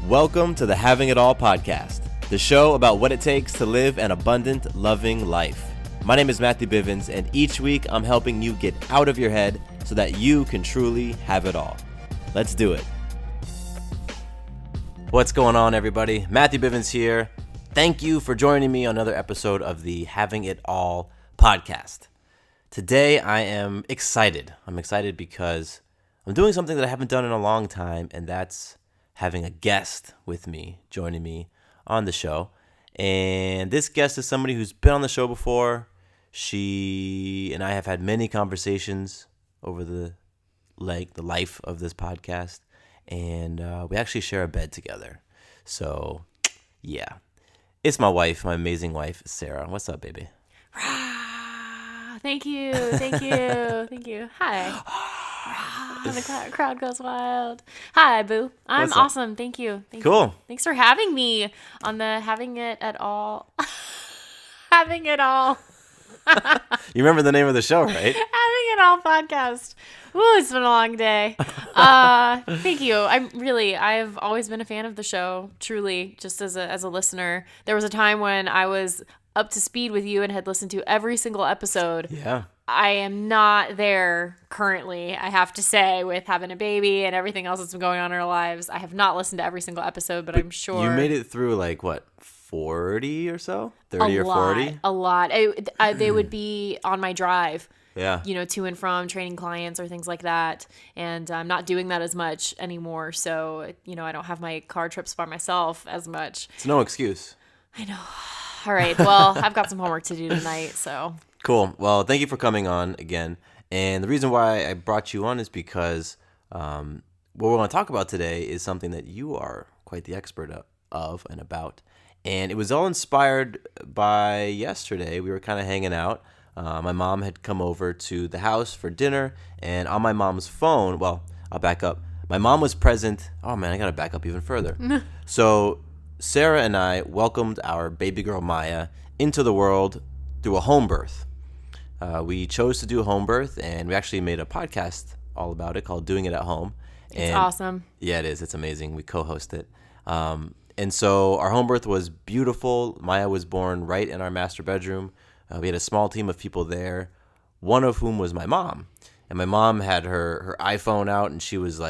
Welcome to the Having It All podcast, the show about what it takes to live an abundant, loving life. My name is Matthew Bivens, and each week I'm helping you get out of your head so that you can truly have it all. Let's do it. What's going on, everybody? Matthew Bivens here. Thank you for joining me on another episode of the Having It All podcast. Today I am excited. I'm excited because I'm doing something that I haven't done in a long time, and that's having a guest with me, joining me on the show. And this guest is somebody who's been on the show before. She and I have had many conversations over the life of this podcast, and we actually share a bed together. So, yeah. It's my wife, my amazing wife, Sarah. What's up, baby? Thank you. Hi. The crowd goes wild. Hi, boo. I'm awesome. Thank you. Cool. Thanks for having me on the Having It At All. Having It All. You remember the name of the show, right? Having It All podcast. Ooh, it's been a long day. Thank you. I've always been a fan of the show, truly, just as a listener. There was a time when I was up to speed with you and had listened to every single episode. Yeah. I am not there currently, I have to say, with having a baby and everything else that's been going on in our lives. I have not listened to every single episode, but I'm sure. You made it through 40 or so? 30 or 40? A lot. They would be on my drive. Yeah. To and from training clients or things like that. And I'm not doing that as much anymore. So, I don't have my car trips by myself as much. It's no excuse. I know. All right. Well, I've got some homework to do tonight, so. Cool. Well, thank you for coming on again. And the reason why I brought you on is because what we want to talk about today is something that you are quite the expert of and about. And it was all inspired by yesterday. We were kind of hanging out. My mom had come over to the house for dinner, and on my mom's phone, well, I'll back up. My mom was present. Oh, man, I got to back up even further. So Sarah and I welcomed our baby girl, Maya, into the world through a home birth. We chose to do a home birth, and we actually made a podcast all about it called Doing It at Home. It's awesome. Yeah, it is. It's amazing. We co-host it. And so our home birth was beautiful. Maya was born right in our master bedroom. We had a small team of people there, one of whom was my mom. And my mom had her iPhone out, and she was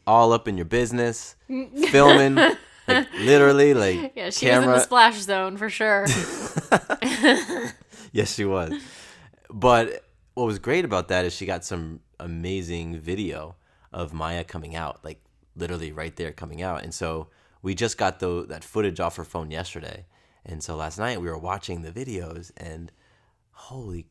all up in your business, filming, literally, yeah, she camera. was in the splash zone for sure. Yes, she was. But what was great about that is she got some amazing video of Maya coming out, literally right there coming out. And so we just got that footage off her phone yesterday. And so last night we were watching the videos, and holy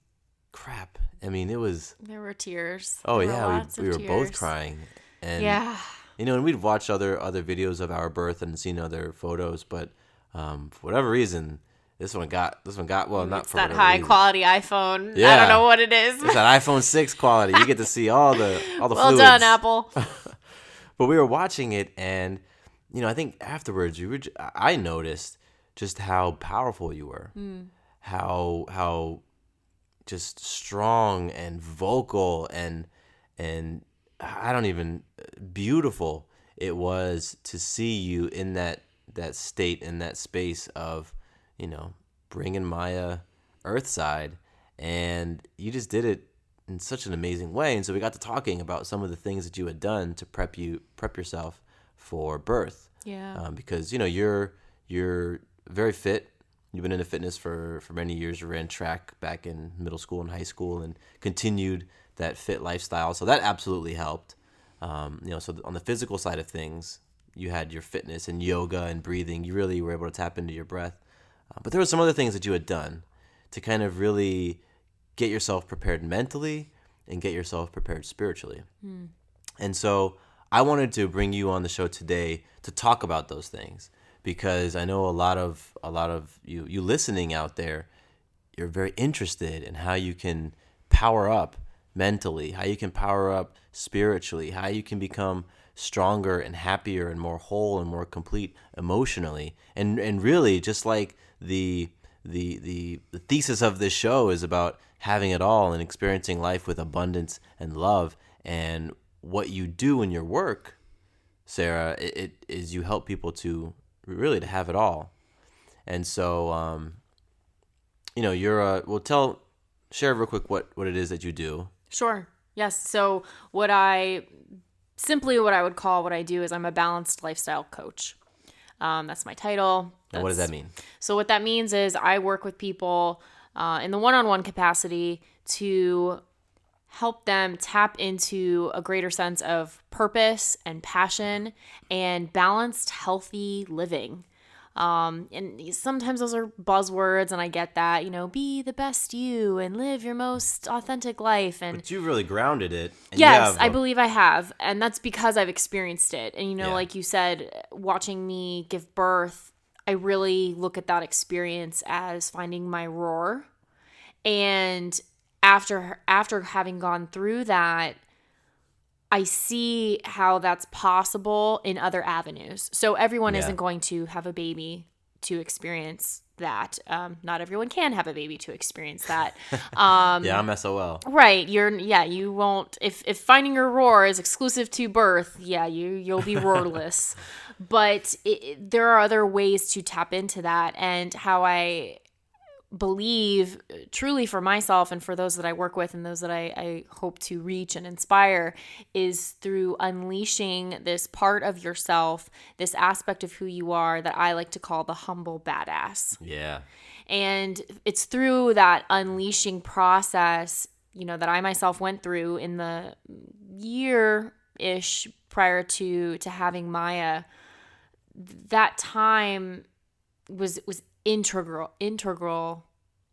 crap. I mean, it was... There were tears. Oh, yeah. We were tears. both crying. And, yeah. And we'd watched other videos of our birth and seen other photos, but for whatever reason... This one got well, not it's for that whatever high reason. Quality iPhone. Yeah. I don't know what it is. It's that iPhone 6 quality. You get to see all the well fluids. done, Apple. But we were watching it, and I think afterwards I noticed just how powerful you were, how just strong and vocal and beautiful it was to see you in that state, in that space of, bringing Maya earthside, and you just did it in such an amazing way. And so we got to talking about some of the things that you had done to prep yourself for birth. Yeah. Because, you're very fit. You've been into fitness for many years. You ran track back in middle school and high school and continued that fit lifestyle. So that absolutely helped. So on the physical side of things, you had your fitness and yoga and breathing. You really were able to tap into your breath. But there were some other things that you had done to kind of really get yourself prepared mentally and get yourself prepared spiritually. And so I wanted to bring you on the show today to talk about those things, because I know a lot of you listening out there, you're very interested in how you can power up mentally, how you can power up spiritually, how you can become stronger and happier and more whole and more complete emotionally. And really, just like the thesis of this show is about having it all and experiencing life with abundance and love, and what you do in your work Sarah, it is you help people to really to have it all. And so, you're share real quick what it is that you do. Sure. Yes. So what I would call what I do is I'm a balanced lifestyle coach. That's my title. And what does that mean? So what that means is I work with people in the one-on-one capacity to help them tap into a greater sense of purpose and passion and balanced, healthy living. And sometimes those are buzzwords, and I get that, be the best you and live your most authentic life. And But you really grounded it. And yes, I believe I have. And that's because I've experienced it. And, Yeah. like you said, watching me give birth, I really look at that experience as finding my roar. And after having gone through that, I see how that's possible in other avenues. So everyone Yeah. isn't going to have a baby to experience that. Not everyone can have a baby to experience that. Yeah, I'm SOL. Right. You won't, if finding your roar is exclusive to birth, you'll be roarless. But there are other ways to tap into that, and how I believe truly for myself and for those that I work with and those that I hope to reach and inspire is through unleashing this part of yourself, this aspect of who you are that I like to call the humble badass. Yeah. And it's through that unleashing process, that I myself went through in the year-ish prior to having Maya. That time was integral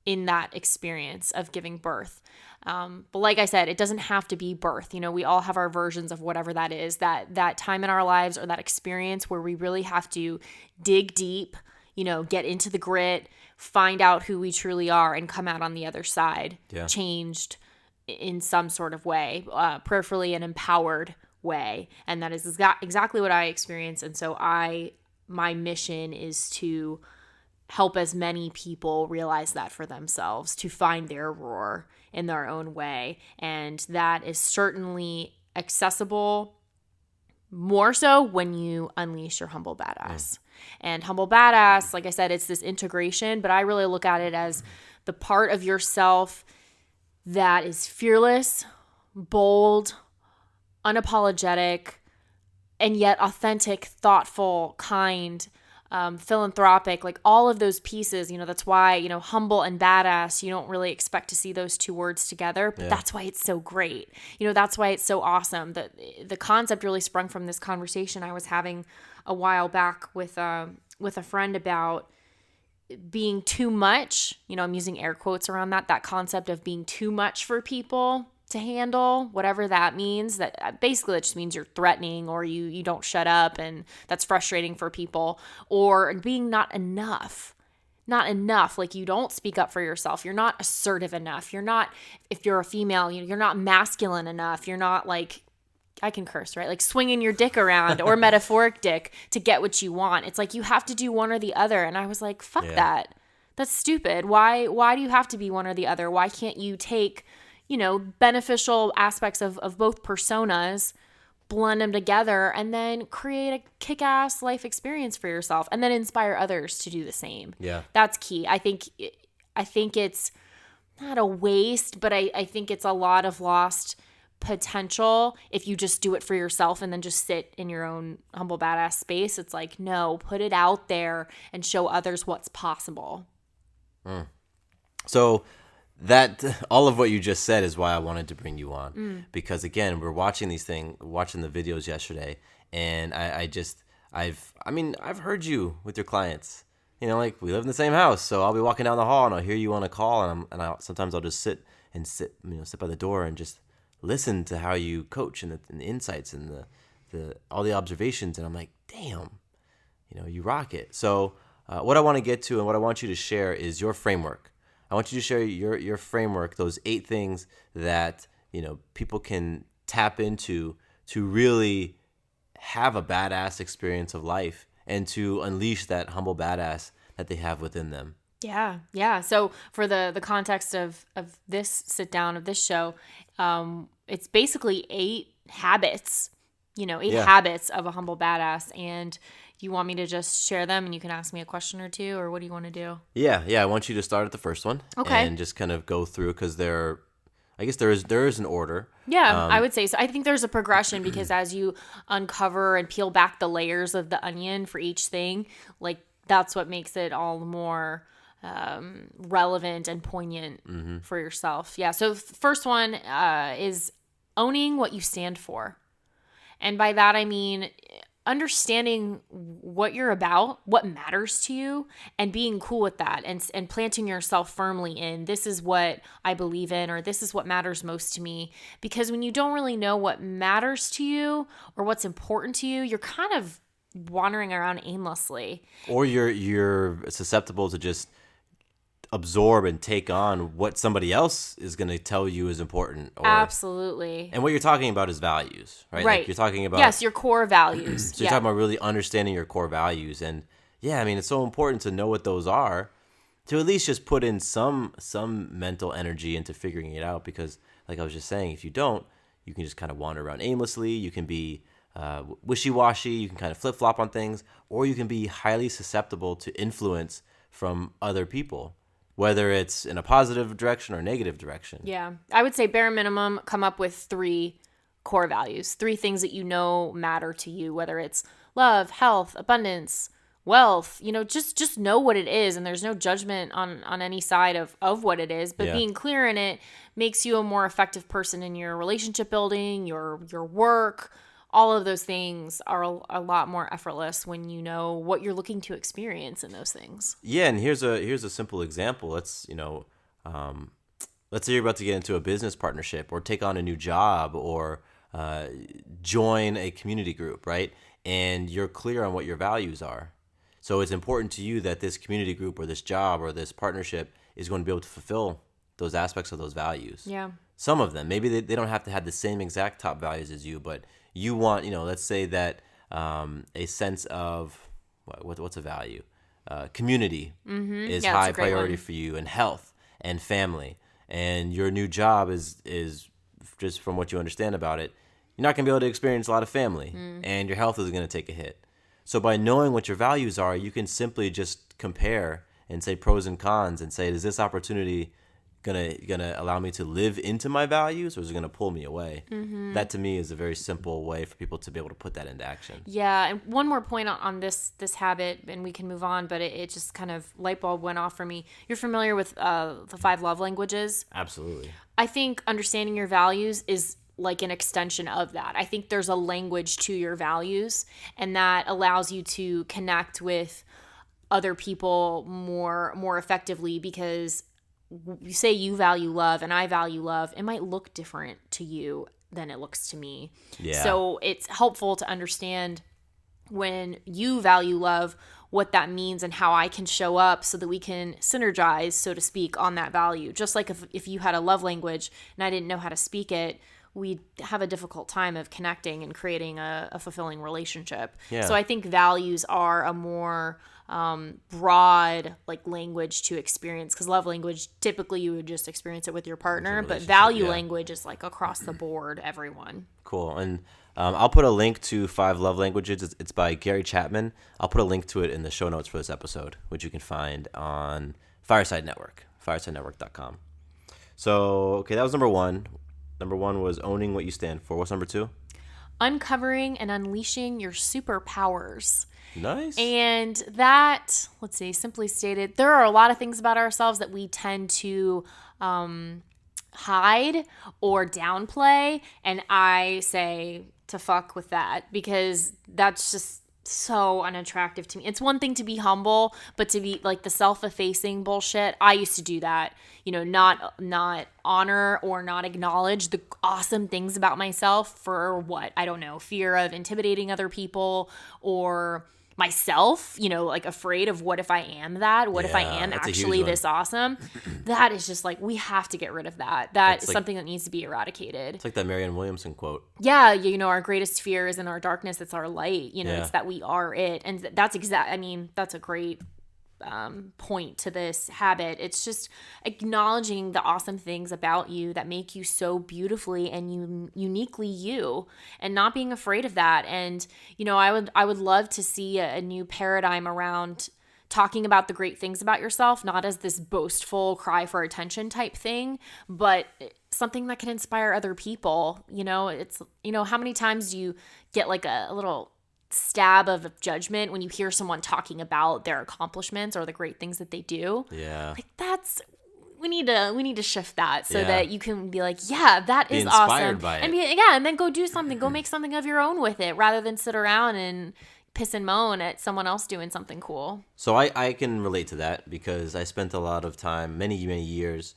in that experience of giving birth. But like I said, it doesn't have to be birth. We all have our versions of whatever that is, that time in our lives or that experience where we really have to dig deep, get into the grit, find out who we truly are, and come out on the other side, changed in some sort of way, prayerfully an empowered way. And that is exactly what I experienced. And so my mission is to help as many people realize that for themselves, to find their roar in their own way. And that is certainly accessible more so when you unleash your humble badass. And humble badass, like I said, it's this integration, but I really look at it as the part of yourself that is fearless, bold, unapologetic, and yet authentic, thoughtful, kind, philanthropic, like all of those pieces. That's why, humble and badass, you don't really expect to see those two words together, but that's why it's so great. That's why it's so awesome. The concept really sprung from this conversation I was having a while back with a friend about being too much. I'm using air quotes around that concept of being too much for people to handle, whatever that means. That basically, it just means you're threatening, or you don't shut up, and that's frustrating for people. Or being not enough, like you don't speak up for yourself, you're not assertive enough, you're not, if you're a female, you're not masculine enough, you're not like, I can curse, right? Like swinging your dick around, or metaphoric dick, to get what you want. It's like you have to do one or the other. And I was like, fuck that. That's stupid. Why do you have to be one or the other? Why can't you take beneficial aspects of both personas, blend them together, and then create a kick-ass life experience for yourself, and then inspire others to do the same? Yeah. That's key. I think it's not a waste, but I think it's a lot of lost potential if you just do it for yourself and then just sit in your own humble badass space. It's like, no, put it out there and show others what's possible. So that all of what you just said is why I wanted to bring you on, because again, we're watching the videos yesterday, and I've heard you with your clients. Like we live in the same house, so I'll be walking down the hall and I'll hear you on a call, and sometimes I'll just sit by the door and just listen to how you coach and the insights and the all the observations, and I'm like, damn, you rock it. So what I want to get to and what I want you to share is your framework. I want you to share your framework, those 8 things that people can tap into to really have a badass experience of life and to unleash that humble badass that they have within them. Yeah. So for the context of this sit down, of this show, it's basically 8 habits 8 Yeah. habits of a humble badass. And you want me to just share them and you can ask me a question or two, or what do you want to do? Yeah. I want you to start at the first one Okay. and just kind of go through because I guess there is an order. Yeah, I would say so. I think there's a progression because as you uncover and peel back the layers of the onion for each thing, like that's what makes it all the more relevant and poignant for yourself. Yeah. So first one is owning what you stand for. And by that, I mean understanding what you're about, what matters to you, and being cool with that and planting yourself firmly in this is what I believe in, or this is what matters most to me. Because when you don't really know what matters to you or what's important to you, you're kind of wandering around aimlessly. Or you're susceptible to just absorb and take on what somebody else is going to tell you is important. Absolutely. And what you're talking about is values, right? Right. Like you're talking about Yes, your core values. so you're talking about really understanding your core values. And yeah, I mean, it's so important to know what those are, to at least just put in some mental energy into figuring it out. Because like I was just saying, if you don't, you can just kind of wander around aimlessly. You can be wishy-washy. You can kind of flip-flop on things, or you can be highly susceptible to influence from other people, whether it's in a positive direction or negative direction. Yeah. I would say bare minimum, come up with 3 core values, 3 things that you know matter to you, whether it's love, health, abundance, wealth, just know what it is. And there's no judgment on any side of what it is, but being clear in it makes you a more effective person in your relationship building, your work. All of those things are a lot more effortless when you know what you're looking to experience in those things. Yeah, and here's a simple example. Let's say you're about to get into a business partnership or take on a new job or join a community group, right? And you're clear on what your values are. So it's important to you that this community group or this job or this partnership is going to be able to fulfill those aspects of those values. Yeah. Some of them, maybe they don't have to have the same exact top values as you, but you want, let's say that a sense of, what's a value? Community is Yeah, high that's a great priority one. for you, and health and family. And your new job is just from what you understand about it, you're not going to be able to experience a lot of family, and your health is going to take a hit. So by knowing what your values are, you can simply just compare and say pros and cons and say, is this opportunity gonna allow me to live into my values, or is it gonna pull me away? That to me is a very simple way for people to be able to put that into action. Yeah, and one more point on this habit, and we can move on, but it just kind of light bulb went off for me. You're familiar with the 5 love languages? Absolutely. I think understanding your values is like an extension of that. I think there's a language to your values, and that allows you to connect with other people more effectively, because you say you value love and I value love, it might look different to you than it looks to me. Yeah. So it's helpful to understand when you value love, what that means and how I can show up so that we can synergize, so to speak, on that value. Just like if you had a love language and I didn't know how to speak it, we'd have a difficult time of connecting and creating a fulfilling relationship. Yeah. So I think values are a more broad language to experience, because love language, typically you would just experience it with your partner, but value language is like across the board, everyone. Cool. And I'll put a link to 5 love languages. It's by Gary Chapman. I'll put a link to it in the show notes for this episode, which you can find on Fireside Network, firesidenetwork.com. So, okay, that was number 1. Number 1 was owning what you stand for. What's number 2? Uncovering and unleashing your superpowers. Nice. And that, let's see, simply stated, there are a lot of things about ourselves that we tend to hide or downplay. And I say to fuck with that, because that's just so unattractive to me. It's one thing to be humble, but to be like the self-effacing bullshit, I used to do that. Not honor or not acknowledge the awesome things about myself for what? I don't know, fear of intimidating other people or myself, afraid of what if I am that? What if I am actually this awesome? That is just we have to get rid of that. That is something that needs to be eradicated. It's like that Marianne Williamson quote. Yeah, our greatest fear is in our darkness, it's our light. It's that we are it. And that's that's a great point to this habit. It's just acknowledging the awesome things about you that make you so beautifully and uniquely you, and not being afraid of that. And I would love to see a new paradigm around talking about the great things about yourself, not as this boastful cry for attention type thing, but something that can inspire other people. It's how many times do you get like a little stab of judgment when you hear someone talking about their accomplishments or the great things that they do? Yeah. Like, we need to shift that so Yeah. that you can be like, yeah, that Be is inspired awesome. by it. And and then go do something, go make something of your own with it, rather than sit around and piss and moan at someone else doing something cool. So I can relate to that because I spent a lot of time, many years,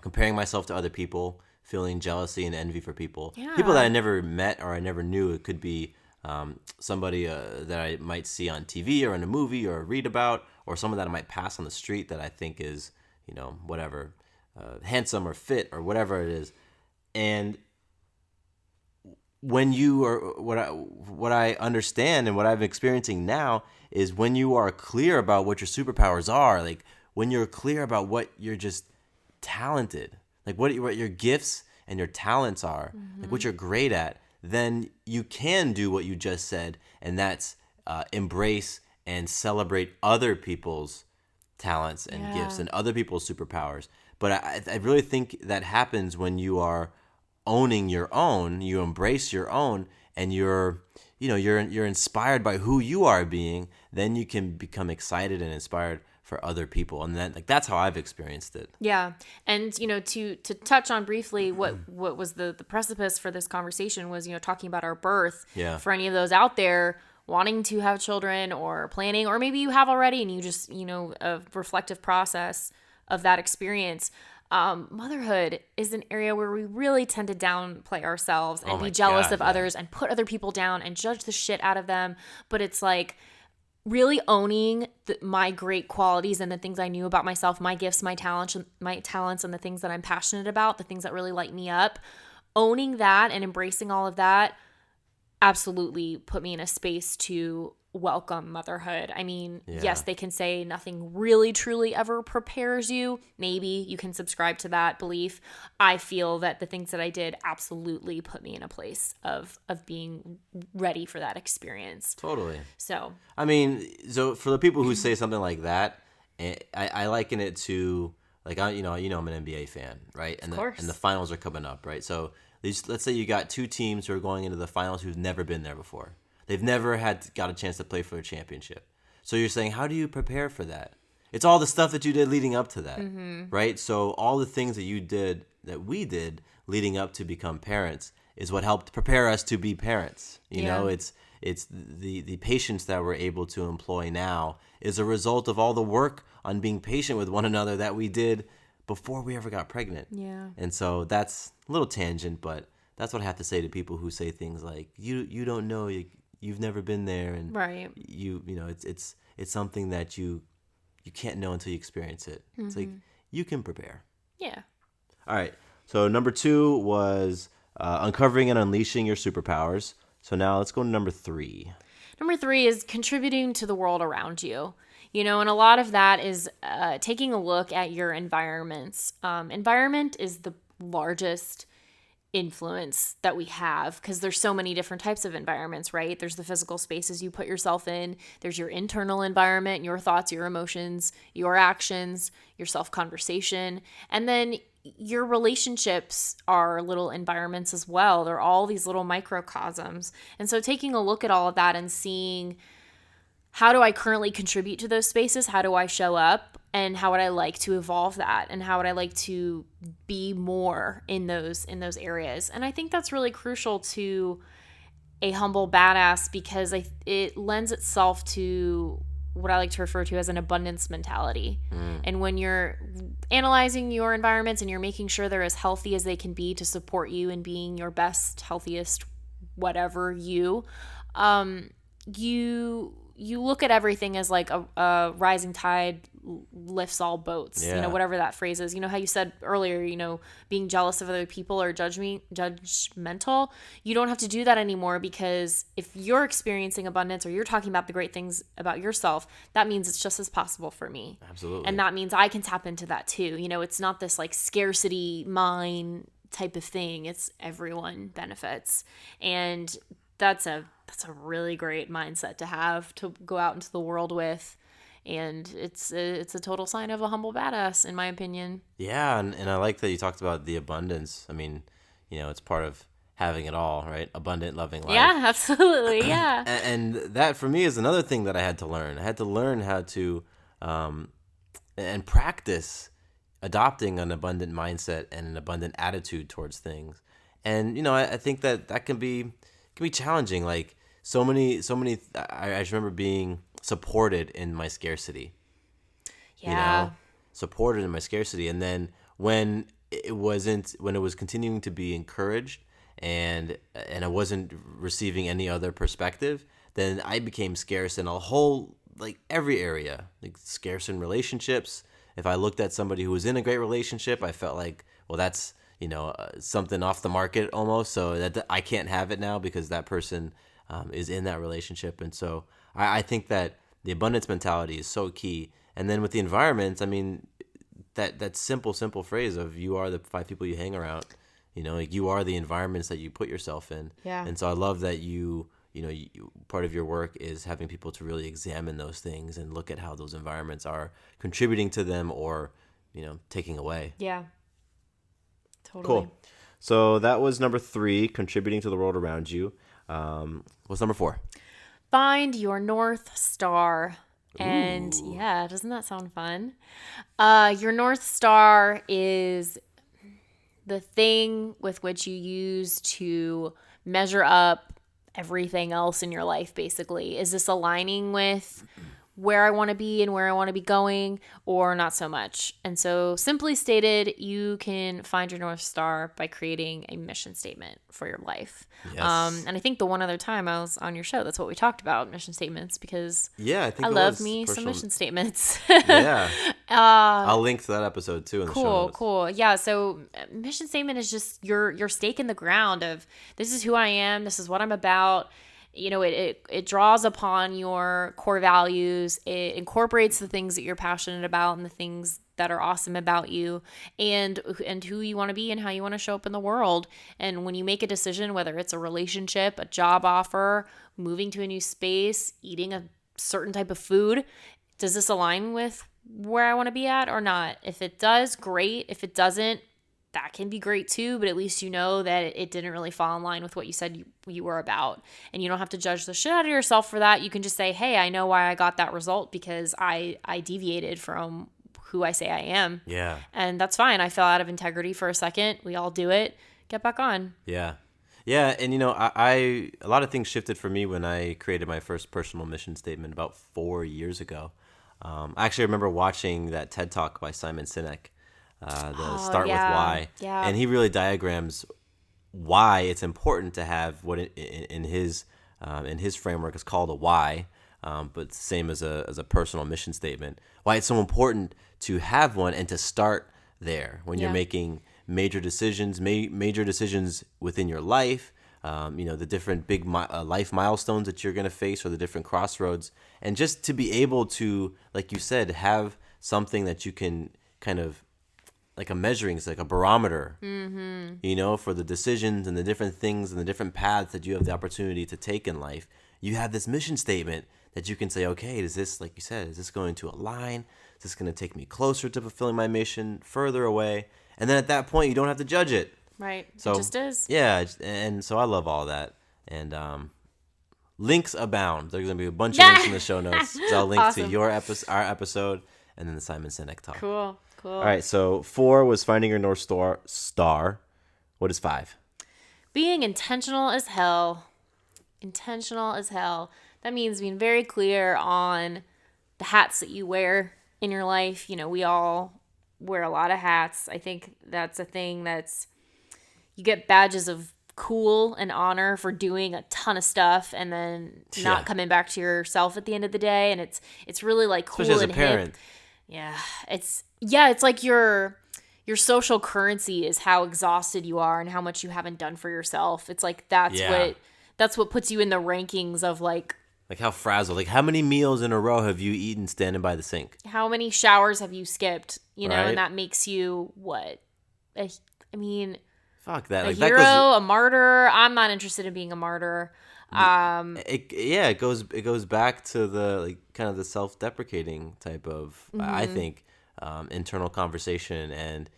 comparing myself to other people, feeling jealousy and envy for people. Yeah. People that I never met or I never knew. It could be somebody that I might see on TV or in a movie or read about, or someone that I might pass on the street that I think is, whatever, handsome or fit or whatever it is. And when you are, what I understand and what I'm experiencing now is when you are clear about what your superpowers are, like when you're clear about what you're just talented, like what your gifts and your talents are, like what you're great at, then you can do what you just said, and that's embrace and celebrate other people's talents and gifts and other people's superpowers. But I really think that happens when you are owning your own, you embrace your own, and you're inspired by who you are being. Then you can become excited and inspired for other people, and then that's how I've experienced it. Yeah. And to touch on briefly what was the precipice for this conversation was talking about our birth. Yeah. For any of those out there wanting to have children or planning, or maybe you have already and you just a reflective process of that experience. Motherhood is an area where we really tend to downplay ourselves and be jealous of others and put other people down and judge the shit out of them. But it's like really owning my great qualities and the things I knew about myself, my gifts, my talents, and the things that I'm passionate about, the things that really light me up. Owning that and embracing all of that absolutely put me in a space to welcome motherhood. I mean, yes, they can say nothing really truly ever prepares you. Maybe you can subscribe to that belief. I feel that the things that I did absolutely put me in a place of being ready for that experience. Totally. So, I mean, so for the people who say something like that, I liken it to like I'm an NBA fan, right? And of course. And the finals are coming up, right? So let's say you got two teams who are going into the finals who've never been there before. They've never got a chance to play for a championship. So you're saying, how do you prepare for that? It's all the stuff that you did leading up to that, right? So all the things that you did, that we did leading up to become parents, is what helped prepare us to be parents. You know, it's the patience that we're able to employ now is a result of all the work on being patient with one another that we did before we ever got pregnant. Yeah. And so that's a little tangent, but that's what I have to say to people who say things like, you don't know, you've never been there, and right. It's something that you can't know until you experience it. It's like you can prepare. Yeah. All right. So number 2 was uncovering and unleashing your superpowers. So now let's go to number 3. Number 3 is contributing to the world around you. And a lot of that is taking a look at your environments. Environment is the largest influence that we have because there's so many different types of environments, right? There's the physical spaces you put yourself in. There's your internal environment, your thoughts, your emotions, your actions, your self-conversation. And then your relationships are little environments as well. They're all these little microcosms. And so taking a look at all of that and seeing, how do I currently contribute to those spaces? How do I show up? And how would I like to evolve that? And how would I like to be more in those areas? And I think that's really crucial to a humble badass because it lends itself to what I like to refer to as an abundance mentality. And when you're analyzing your environments and you're making sure they're as healthy as they can be to support you in being your best, healthiest, whatever you you look at everything as like a rising tide lifts all boats, Yeah. whatever that phrase is. How you said earlier, being jealous of other people or judgmental. You don't have to do that anymore, because if you're experiencing abundance or you're talking about the great things about yourself, that means it's just as possible for me. Absolutely. And that means I can tap into that too. It's not this like scarcity mine type of thing. It's everyone benefits. And that's a really great mindset to have, to go out into the world with. And it's a total sign of a humble badass, in my opinion. Yeah, and I like that you talked about the abundance. I mean, it's part of having it all, right? Abundant, loving life. Yeah, absolutely. Yeah. And that for me is another thing that I had to learn. I had to learn how to and practice adopting an abundant mindset and an abundant attitude towards things. And I think that can be challenging. Like so many. I just remember being supported in my scarcity. Yeah. Supported in my scarcity, and then when it was continuing to be encouraged, and I wasn't receiving any other perspective, then I became scarce in a whole, like, every area. Like, scarce in relationships. If I looked at somebody who was in a great relationship, I felt like, well, that's something off the market almost, so that I can't have it now because that person is in that relationship. And so I think that the abundance mentality is so key. And then with the environment, I mean, that simple phrase of you are the 5 people you hang around, like you are the environments that you put yourself in. Yeah. And so I love that part of your work is having people to really examine those things and look at how those environments are contributing to them or, taking away. Yeah. Totally. Cool. So that was number 3, contributing to the world around you. What's number 4? Find your North Star. And Ooh. yeah, doesn't that sound fun? Your North Star is the thing with which you use to measure up everything else in your life, basically. Is this aligning with where I want to be and where I want to be going, or not so much? And so, simply stated, you can find your North Star by creating a mission statement for your life. Yes. And I think the one other time I was on your show, that's what we talked about, mission statements, because Yeah, I think I it love was me some personal- mission statements. Yeah. I'll link to that episode too in the show notes. Cool. Yeah. So mission statement is just your stake in the ground of, this is who I am. This is what I'm about. It draws upon your core values. It incorporates the things that you're passionate about and the things that are awesome about you, and who you want to be and how you want to show up in the world. And when you make a decision, whether it's a relationship, a job offer, moving to a new space, eating a certain type of food, does this align with where I want to be at or not? If it does, great. If it doesn't, that can be great too, but at least you know that it didn't really fall in line with what you said you were about. And you don't have to judge the shit out of yourself for that. You can just say, hey, I know why I got that result, because I deviated from who I say I am. Yeah. And that's fine. I fell out of integrity for a second. We all do it. Get back on. Yeah. Yeah, and I a lot of things shifted for me when I created my first personal mission statement about 4 years ago. I actually remember watching that TED Talk by Simon Sinek, Start with Why. Yeah. And he really diagrams why it's important to have what in his framework is called a why, but same as a personal mission statement. Why it's so important to have one and to start there when you're making major decisions within your life. The different big life milestones that you're going to face, or the different crossroads, and just to be able to, like you said, have something that you can kind of, like a measuring, it's like a barometer, for the decisions and the different things and the different paths that you have the opportunity to take in life. You have this mission statement that you can say, okay, is this, like you said, is this going to align? Is this going to take me closer to fulfilling my mission, further away? And then at that point, you don't have to judge it. Right. So, it just is. Yeah, and so I love all that. And links abound. There's going to be a bunch of links in the show notes. So I'll link Awesome. to our episode, and then the Simon Sinek talk. Cool. All right, so 4 was finding your North Star. What is 5? Being intentional as hell. Intentional as hell. That means being very clear on the hats that you wear in your life. We all wear a lot of hats. I think that's a thing you get badges of cool and honor for doing a ton of stuff and then not coming back to yourself at the end of the day. And it's really like cool, especially as a and parent. hip. It's like your social currency is how exhausted you are and how much you haven't done for yourself. It's like that's what puts you in the rankings of like how frazzled. Like, how many meals in a row have you eaten standing by the sink? How many showers have you skipped? You know, right? And that makes you what? Fuck that. A Like, hero, that goes, a martyr. I'm not interested in being a martyr. it goes back to the like kind of the self-deprecating type of I think internal conversation, and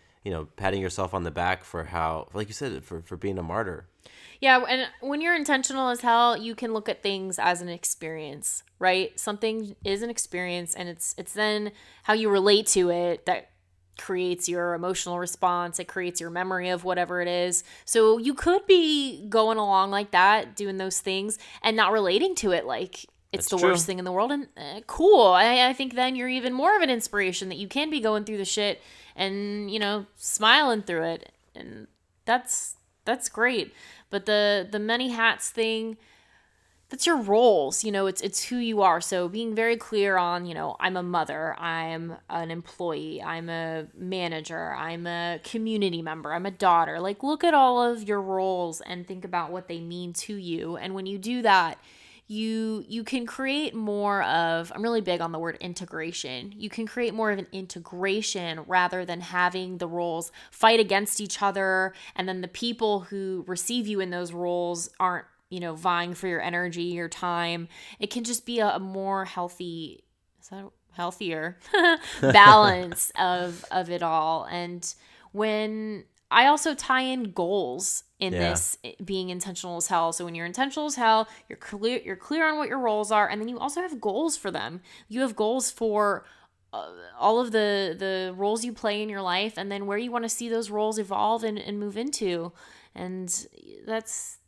patting yourself on the back for how, like you said, for being a martyr. Yeah, and when you're intentional as hell, you can look at things as an experience, right? Something is an experience, and it's then how you relate to it that creates your emotional response. It creates your memory of whatever it is. So you could be going along like that, doing those things, and not relating to it like it's the worst thing in the world. And cool. I think then you're even more of an inspiration that you can be going through the shit and, smiling through it. And that's great. But the many hats thing, that's your roles, it's who you are. So being very clear on, I'm a mother, I'm an employee, I'm a manager, I'm a community member, I'm a daughter. Like, look at all of your roles and think about what they mean to you. And when you do that, you can create more of, I'm really big on the word integration. You can create more of an integration rather than having the roles fight against each other. And then the people who receive you in those roles aren't, vying for your energy, your time. It can just be a more healthier balance of it all. And when I also tie in goals in this being intentional as hell. So when you're intentional as hell, you're clear on what your roles are, and then you also have goals for them. You have goals for all of the roles you play in your life, and then where you want to see those roles evolve and move into. And that's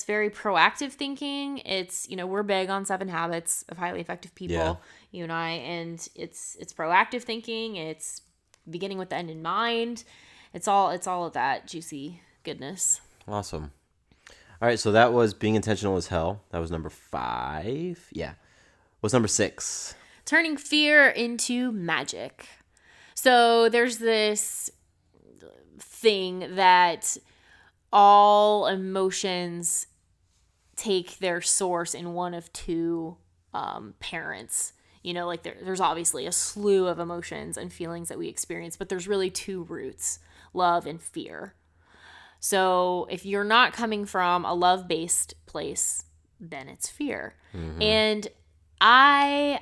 very proactive thinking. It's, we're big on 7 habits of highly effective people, you and I, and it's proactive thinking. It's beginning with the end in mind. It's all of that juicy goodness. Awesome. All right, so that was being intentional as hell. That was number 5. Yeah. What's number 6? Turning fear into magic. So there's this thing that all emotions take their source in one of two parents. Like there's obviously a slew of emotions and feelings that we experience, but there's really 2 roots, love and fear. So if you're not coming from a love-based place, then it's fear. Mm-hmm. And I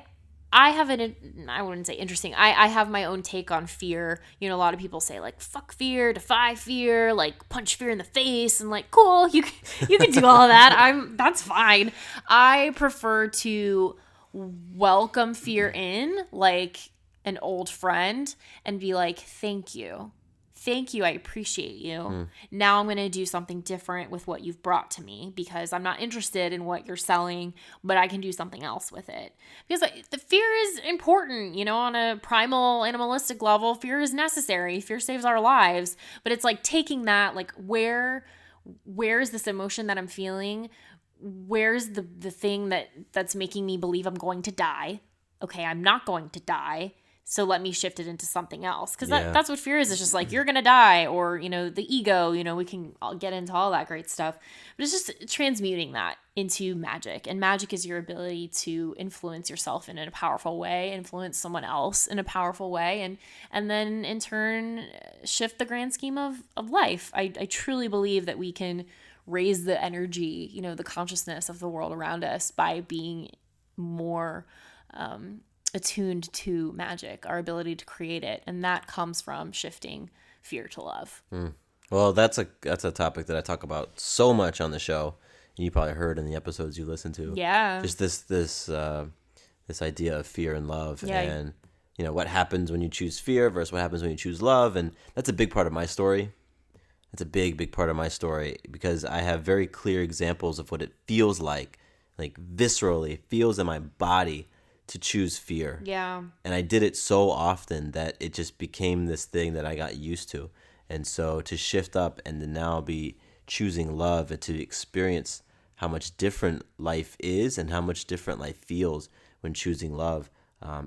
have I wouldn't say interesting. I have my own take on fear. A lot of people say like, fuck fear, defy fear, like punch fear in the face, and like, cool, you can do all of that. That's fine. I prefer to welcome fear in like an old friend and be like, thank you, I appreciate you. Now I'm going to do something different with what you've brought to me because I'm not interested in what you're selling, but I can do something else with it. Because the fear is important, on a primal animalistic level. Fear is necessary. Fear saves our lives. But it's like taking that, like where is this emotion that I'm feeling? Where's the thing that's making me believe I'm going to die? Okay, I'm not going to die. So let me shift it into something else. Because that's what fear is. It's just like, you're going to die. Or, the ego, we can all get into all that great stuff. But it's just transmuting that into magic. And magic is your ability to influence yourself in a powerful way, influence someone else in a powerful way, and then in turn shift the grand scheme of life. I truly believe that we can raise the energy, the consciousness of the world around us by being more attuned to magic, our ability to create it, and that comes from shifting fear to love. Well, that's a topic that I talk about so much on the show. You probably heard in the episodes you listen to. Yeah. Just this idea of fear and love, and what happens when you choose fear versus what happens when you choose love, and that's a big part of my story. That's a big part of my story because I have very clear examples of what it feels like viscerally, feels in my body to choose fear. Yeah. And I did it so often that it just became this thing that I got used to. And so to shift up and to now be choosing love and to experience how much different life is and how much different life feels when choosing love.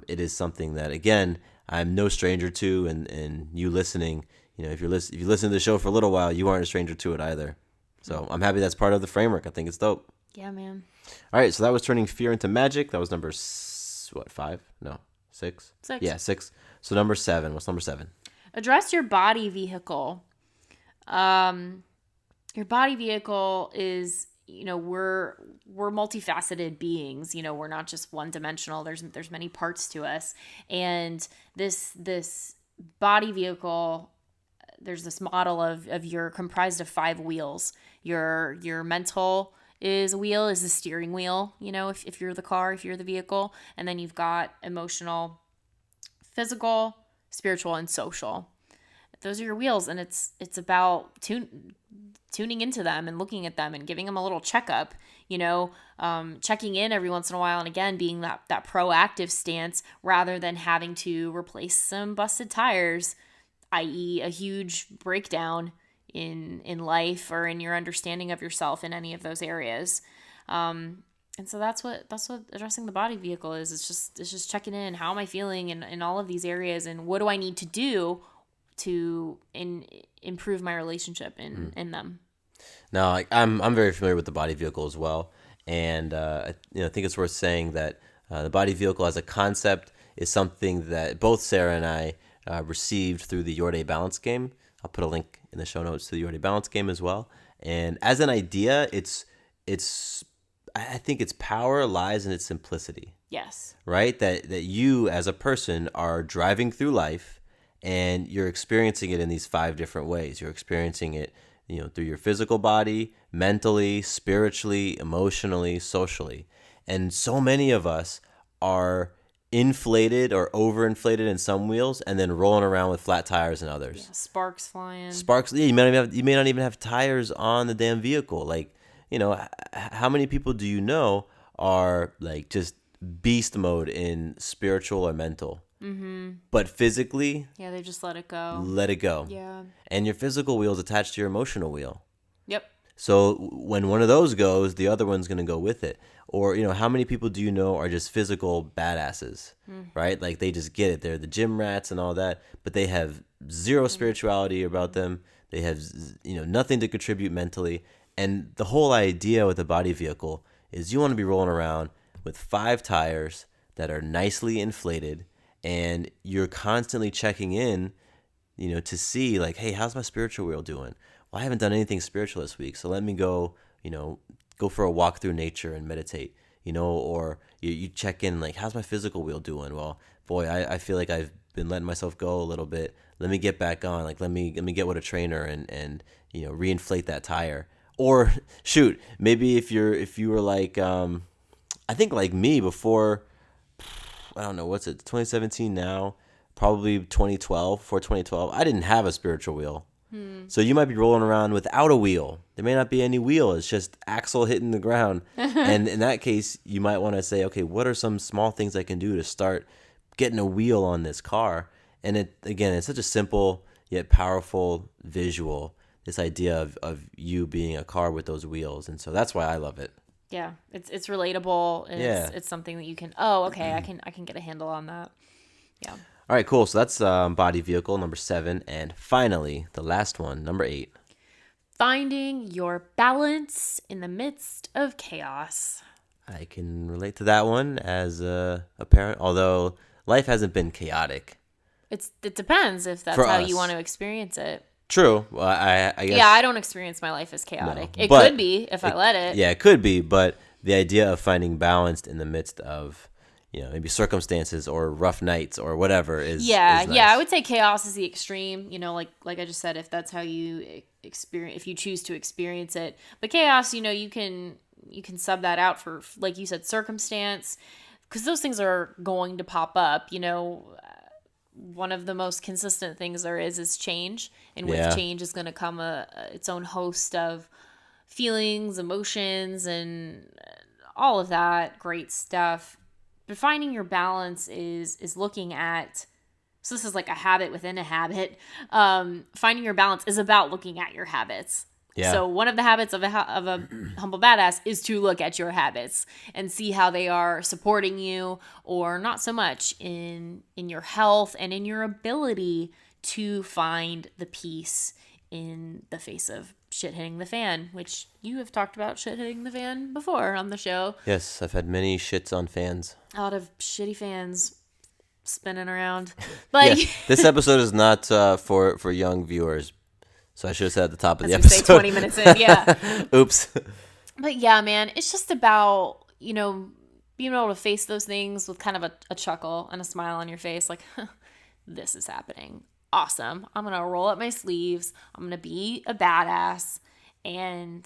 It is something that, again, I'm no stranger to, and you listening, if you listen to the show for a little while, you aren't a stranger to it either. So I'm happy that's part of the framework. I think it's dope. Yeah, man. All right, so that was turning fear into magic. That was number 5? No, 6. 6. Yeah, 6. So number 7. What's number 7? Address your body vehicle. Your body vehicle is, we're multifaceted beings. We're not just one dimensional. There's many parts to us, and this body vehicle, there's this model of you're comprised of 5 wheels. Your mental is the steering wheel, if you're the car, if you're the vehicle, and then you've got emotional, physical, spiritual, and social. Those are your wheels, and it's about tuning into them and looking at them and giving them a little checkup, checking in every once in a while, and again being that proactive stance rather than having to replace some busted tires, i.e. a huge breakdown in life or in your understanding of yourself in any of those areas. And so that's what addressing the body vehicle is. It's just checking in. How am I feeling in all of these areas, and what do I need to do to improve my relationship in them? Now, I'm very familiar with the body vehicle as well, and I think it's worth saying that the body vehicle as a concept is something that both Sarah and I received through the Your Day Balance game. I'll put a link in the show notes to the Your Day Balance game as well. And as an idea, I think its power lies in its simplicity. Yes. Right? That you as a person are driving through life and you're experiencing it in these 5 different ways. You're experiencing it, through your physical body, mentally, spiritually, emotionally, socially. And so many of us are inflated or overinflated in some wheels and then rolling around with flat tires in others. Yeah, sparks flying. Yeah, you may not even have tires on the damn vehicle. Like, how many people do you know are like just beast mode in spiritual or mental? Mm-hmm. But physically, yeah, they just let it go. Let it go. Yeah. And your physical wheel is attached to your emotional wheel. Yep. So when one of those goes, the other one's going to go with it. Or, how many people do you know are just physical badasses, right? Like they just get it. They're the gym rats and all that, but they have zero spirituality about them. They have, nothing to contribute mentally. And the whole idea with a body vehicle is you want to be rolling around with 5 tires that are nicely inflated, and you're constantly checking in, to see like, hey, how's my spiritual wheel doing? Well, I haven't done anything spiritual this week, so let me go for a walk through nature and meditate, or you check in like, how's my physical wheel doing? Well, boy, I feel like I've been letting myself go a little bit. Let me get back on. Like, let me get with a trainer and reinflate that tire. Or shoot, maybe if you were like, I think like me before, I don't know, what's it, 2017 now, probably 2012, before 2012, I didn't have a spiritual wheel. So you might be rolling around without a wheel. There may not be any wheel. It's just axle hitting the ground. And in that case, you might want to say, okay, what are some small things I can do to start getting a wheel on this car? And it's such a simple yet powerful visual, this idea of you being a car with those wheels. And so that's why I love it. Yeah, it's relatable. And yeah. It's something that you can, I can get a handle on that. Yeah. All right, cool. So that's body vehicle, number 7. And finally, the last one, number 8. Finding your balance in the midst of chaos. I can relate to that one as a parent, although life hasn't been chaotic. It depends if that's how you want to experience it. True. Well, I guess. Yeah, I don't experience my life as chaotic. No, it could be if I let it. Yeah, it could be. But the idea of finding balance in the midst of, maybe circumstances or rough nights or whatever is nice. Yeah. I would say chaos is the extreme. Like I just said, if that's how you experience, if you choose to experience it. But chaos, you can sub that out for, like you said, circumstance, because those things are going to pop up. One of the most consistent things there is change, and with change is going to come its own host of feelings, emotions, and all of that great stuff. But finding your balance is looking at, so this is like a habit within a habit. Finding your balance is about looking at your habits. Yeah. So one of the habits of a humble badass is to look at your habits and see how they are supporting you or not so much in your health and in your ability to find the peace in the face of shit hitting the fan, which you have talked about shit hitting the fan before on the show. Yes, I've had many shits on fans. A lot of shitty fans spinning around. But Yeah, this episode is not for young viewers. So I should have said at the top of the as we say, episode. 20 minutes in, yeah. Oops. But yeah, man, it's just about, being able to face those things with kind of a chuckle and a smile on your face. Like, this is happening. Awesome. I'm going to roll up my sleeves. I'm going to be a badass and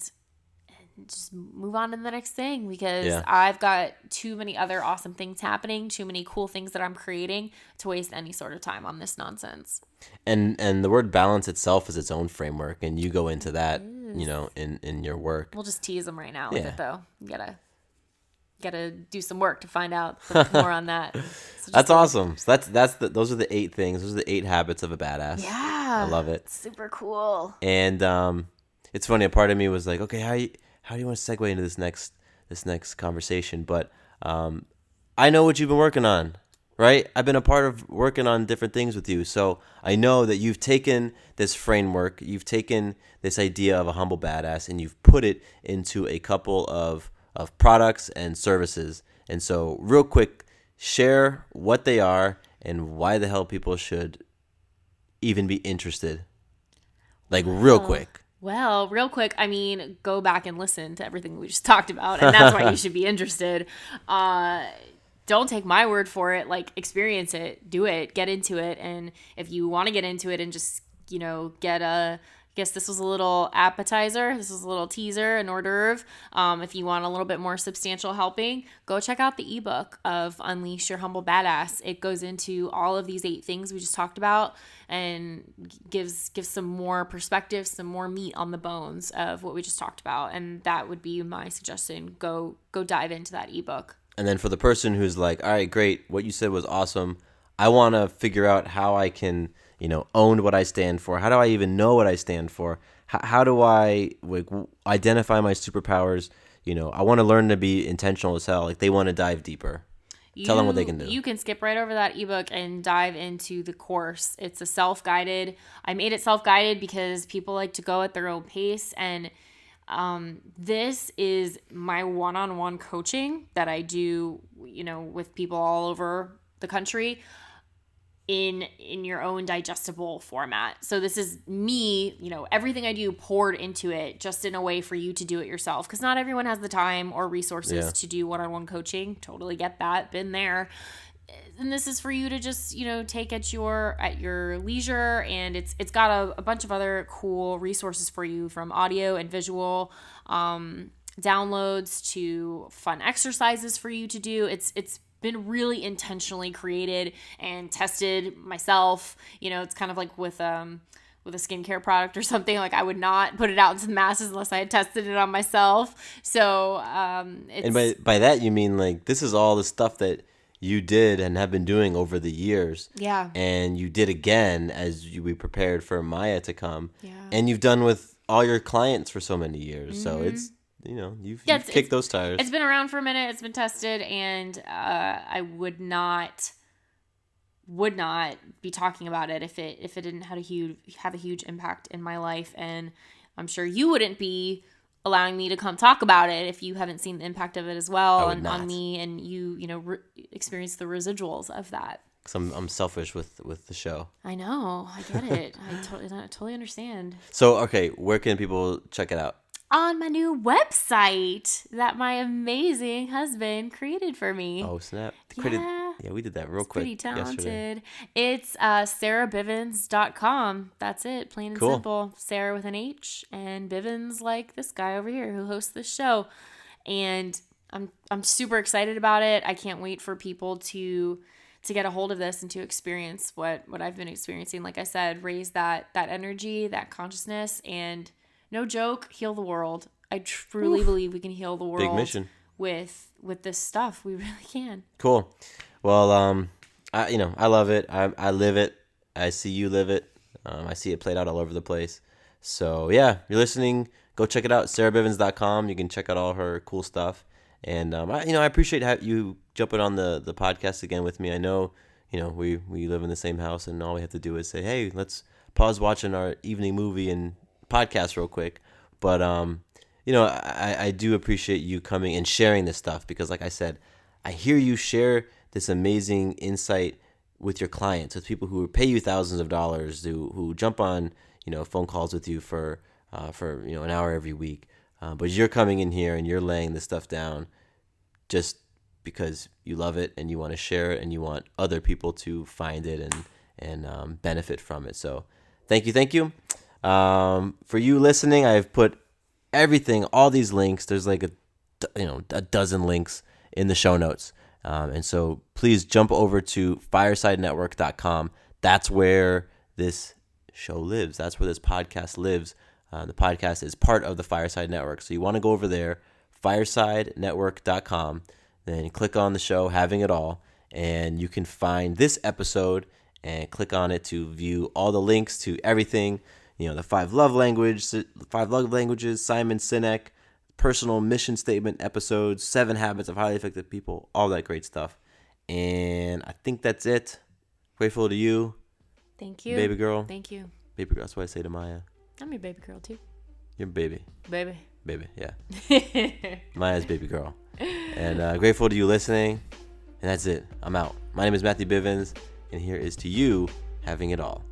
just move on to the next thing because I've got too many other awesome things happening, too many cool things that I'm creating to waste any sort of time on this nonsense. And the word balance itself is its own framework, and you go into that, in your work. We'll just tease them right now with it, though. You gotta do some work to find out more on that. So that's awesome. So those are the 8 things. Those are the 8 habits of a badass. Yeah, I love it. Super cool. And it's funny. A part of me was like, okay, how do you want to segue into this next conversation? But I know what you've been working on, right? I've been a part of working on different things with you, so I know that you've taken this framework, you've taken this idea of a humble badass, and you've put it into a couple of products and services. And so, real quick, share what they are and why the hell people should even be interested. Like, real quick. Well, real quick, go back and listen to everything we just talked about, and that's why you should be interested. Don't take my word for it. Like, experience it, do it, get into it, and if you want to get into it and just, I guess this was a little appetizer. This was a little teaser, an hors d'oeuvre. If you want a little bit more substantial helping, go check out the ebook of Unleash Your Humble Badass. It goes into all of these 8 things we just talked about and gives some more perspective, some more meat on the bones of what we just talked about. And that would be my suggestion. Go dive into that ebook. And then for the person who's like, all right, great, what you said was awesome. I want to figure out how I can own what I stand for. How do I even know what I stand for? How do I identify my superpowers? I want to learn to be intentional as hell. Like, they want to dive deeper. Tell them what they can do. You can skip right over that ebook and dive into the course. It's a self-guided. I made it self-guided because people like to go at their own pace. And this is my one-on-one coaching that I do, with people all over the country. In your own digestible format. So this is me, everything I do poured into it just in a way for you to do it yourself. Because not everyone has the time or resources to do one-on-one coaching. Totally get that. Been there. And this is for you to just, take at your leisure. And it's got a bunch of other cool resources for you, from audio and visual downloads to fun exercises for you to do. It's been really intentionally created and tested myself. It's kind of like with a skincare product or something. Like, I would not put it out into the masses unless I had tested it on myself. So it's, and by that you mean, like, this is all the stuff that you did and have been doing over the years. Yeah. And you did again as we prepared for Maya to come. Yeah. And you've done with all your clients for so many years. Mm-hmm. So it's, you've kicked those tires. It's been around for a minute. It's been tested, and I would not be talking about it if it didn't have a huge impact in my life. And I'm sure you wouldn't be allowing me to come talk about it if you haven't seen the impact of it as well on me, and you experience the residuals of that. Because I'm selfish with the show. I know. I get it. I totally understand. So, okay, where can people check it out? On my new website that my amazing husband created for me. Oh, snap. Yeah, we did that real quick. Pretty talented. Yesterday. It's sarahbivens.com. That's it. Plain and cool. Simple. Sarah with an H, and Bivens, like this guy over here who hosts this show. And I'm super excited about it. I can't wait for people to get a hold of this and to experience what I've been experiencing. Like I said, raise that energy, that consciousness, and no joke, heal the world. I truly believe we can heal the world. Big mission. With this stuff. We really can. Cool. Well, I love it. I live it. I see you live it. I see it played out all over the place. So yeah, you're listening. go check it out, sarahbivens.com. You can check out all her cool stuff. And I appreciate you jumping on the podcast again with me. I know, we live in the same house, and all we have to do is say, hey, let's pause watching our evening movie and podcast real quick. But I do appreciate you coming and sharing this stuff, because like I said, I hear you share this amazing insight with your clients, with people who pay you thousands of dollars, who jump on phone calls with you for an hour every week. But you're coming in here and you're laying this stuff down just because you love it and you want to share it and you want other people to find it and benefit from it. So thank you. For you listening, I've put everything, all these links. There's like a dozen links in the show notes. And so please jump over to firesidenetwork.com. That's where this show lives. That's where this podcast lives. The podcast is part of the Fireside Network. So you want to go over there, firesidenetwork.com, then click on the show, Having It All, and you can find this episode and click on it to view all the links to everything, the 5 love languages, Simon Sinek, personal mission statement episodes, 7 habits of highly effective people, all that great stuff. And I think that's it. Grateful to you. Thank you. Baby girl. Thank you. Baby girl. That's what I say to Maya. I'm your baby girl too. You're baby. Baby, yeah. Maya's baby girl. And grateful to you listening. And that's it. I'm out. My name is Matthew Bivens, and here is to you having it all.